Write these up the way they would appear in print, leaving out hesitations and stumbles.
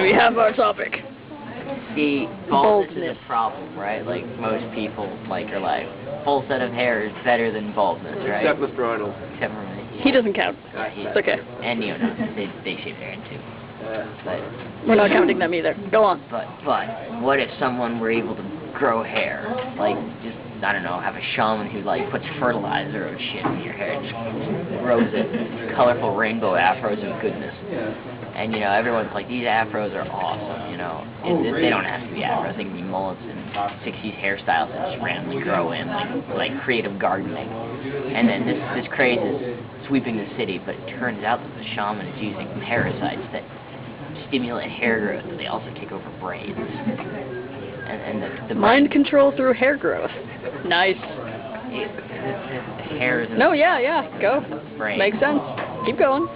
We have our topic. See, baldness is a problem, right? Like, most people, are like, full set of hair is better than baldness, right? Except Mr. Arnold. Except for me. He doesn't count. It's okay. And Neo-Nazis, they shave hair too. But we're not counting them either. Go on. But what if someone were able to grow hair? Like, just, I don't know, have a shaman who, puts fertilizer or shit in your hair and just grows it. Colorful rainbow afros of goodness. And, everyone's like, these afros are awesome, They don't have to be afros. They can be mullets and 60s hairstyles that just randomly grow in, like creative gardening. And then this craze is sweeping the city, but it turns out that the shaman is using parasites that stimulate hair growth, but they also take over brains. And the mind control through hair growth. Nice. Hair is no, yeah, go. Brain. Makes sense. Keep going.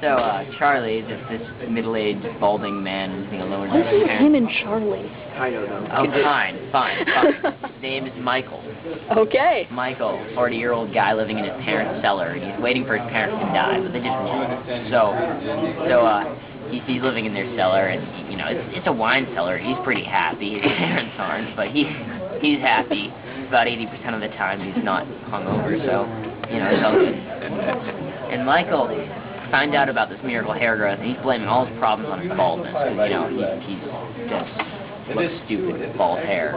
So Charlie, this middle-aged, balding man living alone What with his is parents. him and Charlie? I don't know. Oh, fine. His name is Michael. Okay. Michael, 40-year-old guy living in his parents' cellar, and he's waiting for his parents to die, but they just won't. So he's living in their cellar, and it's a wine cellar. He's pretty happy. His parents aren't, but he's happy. About 80% of the time, he's not hungover, so it's all good. And Michael finds out about this miracle hair growth, and he's blaming all his problems on his baldness, because he just looks stupid with bald hair.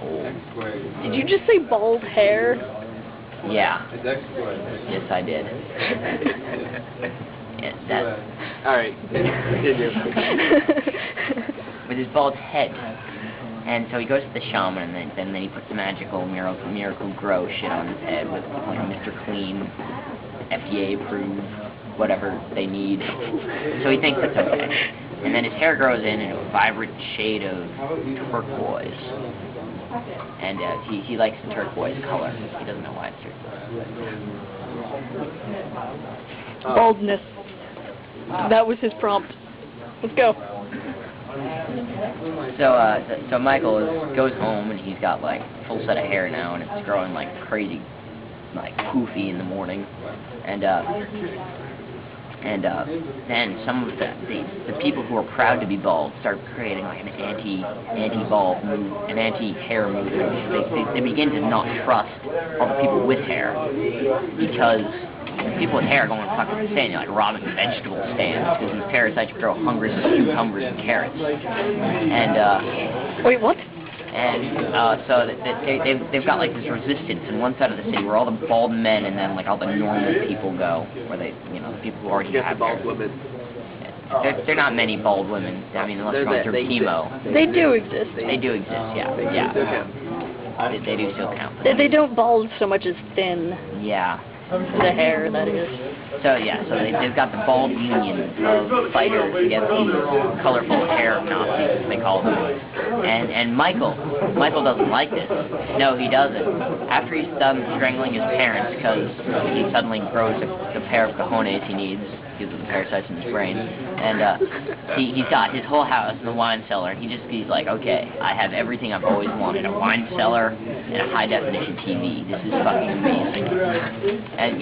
Old. Did you just say bald hair? Yeah. Yes, I did. Yeah, Alright. with his bald head. And so he goes to the shaman, and then he puts the magical miracle grow shit on his head with Mr. Clean, FDA approved, whatever they need. So he thinks it's okay. And then his hair grows into a vibrant shade of turquoise. And he likes the turquoise color. He doesn't know why it's turquoise. Baldness. That was his prompt. Let's go. So Michael goes home, and he's got a full set of hair now, and it's growing like crazy, poofy in the morning, and then some of the people who are proud to be bald start creating an anti-bald move, an anti-hair movement. They begin to not trust all the people with hair, because people with hair are going fucking insane, robbing vegetable stands, because these parasites grow hundreds of cucumbers and carrots. And wait, what? And so they've got this resistance in one side of the city where all the bald men and then all the normal people go, where the people who already have bald hair. women. There are not many bald women. I mean, unless you're going through chemo. They do exist. They do exist. Yeah. They do still count. They don't bald so much as thin. Yeah. The hair, that is. So they've got the bald union of fighters against these colorful hair Nazis, they call them. And Michael doesn't like this. No, he doesn't. After he's done strangling his parents because he suddenly grows the pair of cojones he needs because of the parasites in his brain, and he's got his whole house in the wine cellar, and he's like, okay, I have everything I've always wanted, a wine cellar and a high-definition TV. This is fucking amazing. And,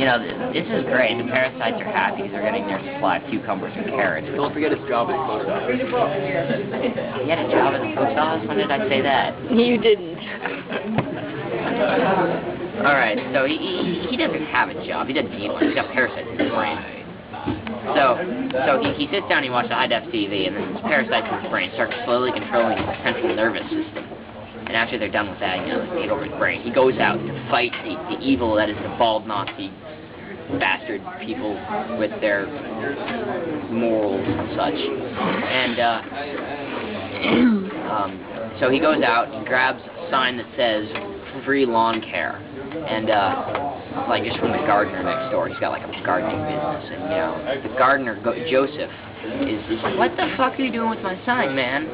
this is great. The parasites are happy. They're getting their supply of cucumbers and carrots. Don't forget his job at the post office. He had a job at the post office? When did I say that? You didn't. Alright, so he doesn't have a job. He doesn't need one. He's got parasites in his brain. So he sits down and he watches the high-def TV, and then his parasites in his brain start slowly controlling his central nervous system. And after they're done with that, they take over his brain. He goes out to fight the evil that is the bald Nazi bastard people with their morals and such. And so he goes out and grabs a sign that says free lawn care, and just from the gardener next door. He's got a gardening business, and the gardener Joseph is like, what the fuck are you doing with my sign, man?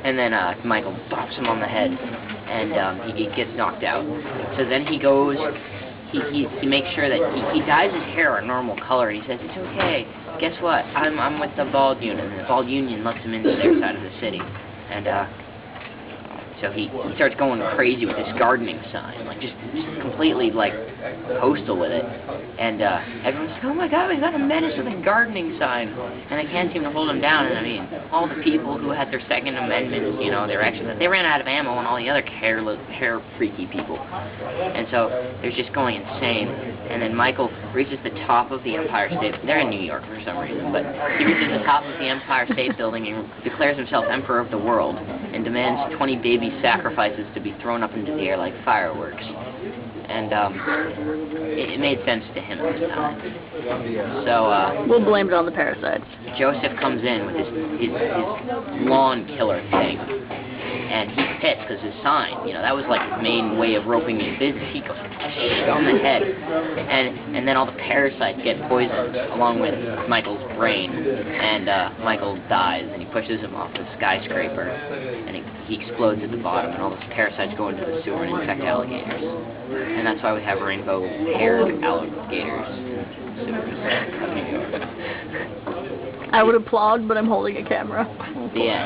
And then Michael bops him on the head, and he gets knocked out. So then he goes, he makes sure that he dyes his hair a normal color, and he says, it's okay, guess what, I'm with the bald union, and the bald union lets him into their side of the city. And So he starts going crazy with this gardening sign, like just completely like postal with it. And everyone's like, oh my God, he's got a menace with a gardening sign. And they can't seem to hold him down. And I mean, all the people who had their Second Amendment, you know, their actions, they ran out of ammo, and all the other hair freaky people. And so they're just going insane. And then Michael reaches the top of the Empire State. They're in New York for some reason, but he reaches the top of the Empire State Building and declares himself Emperor of the world and demands 20 baby sacrifices to be thrown up into the air like fireworks. And it made sense to him this time. So we'll blame it on the parasites. Joseph comes in with his lawn killer thing, and he's pissed because his sign, you know, that was like his main way of roping in business. He goes on the head, and then all the parasites get poisoned along with Michael's brain, and Michael dies, and he pushes him off the skyscraper, and he explodes at the bottom, and all those parasites go into the sewer and infect alligators. And that's why we have rainbow-haired alligators in the sewers of New York. I would applaud, but I'm holding a camera. The end.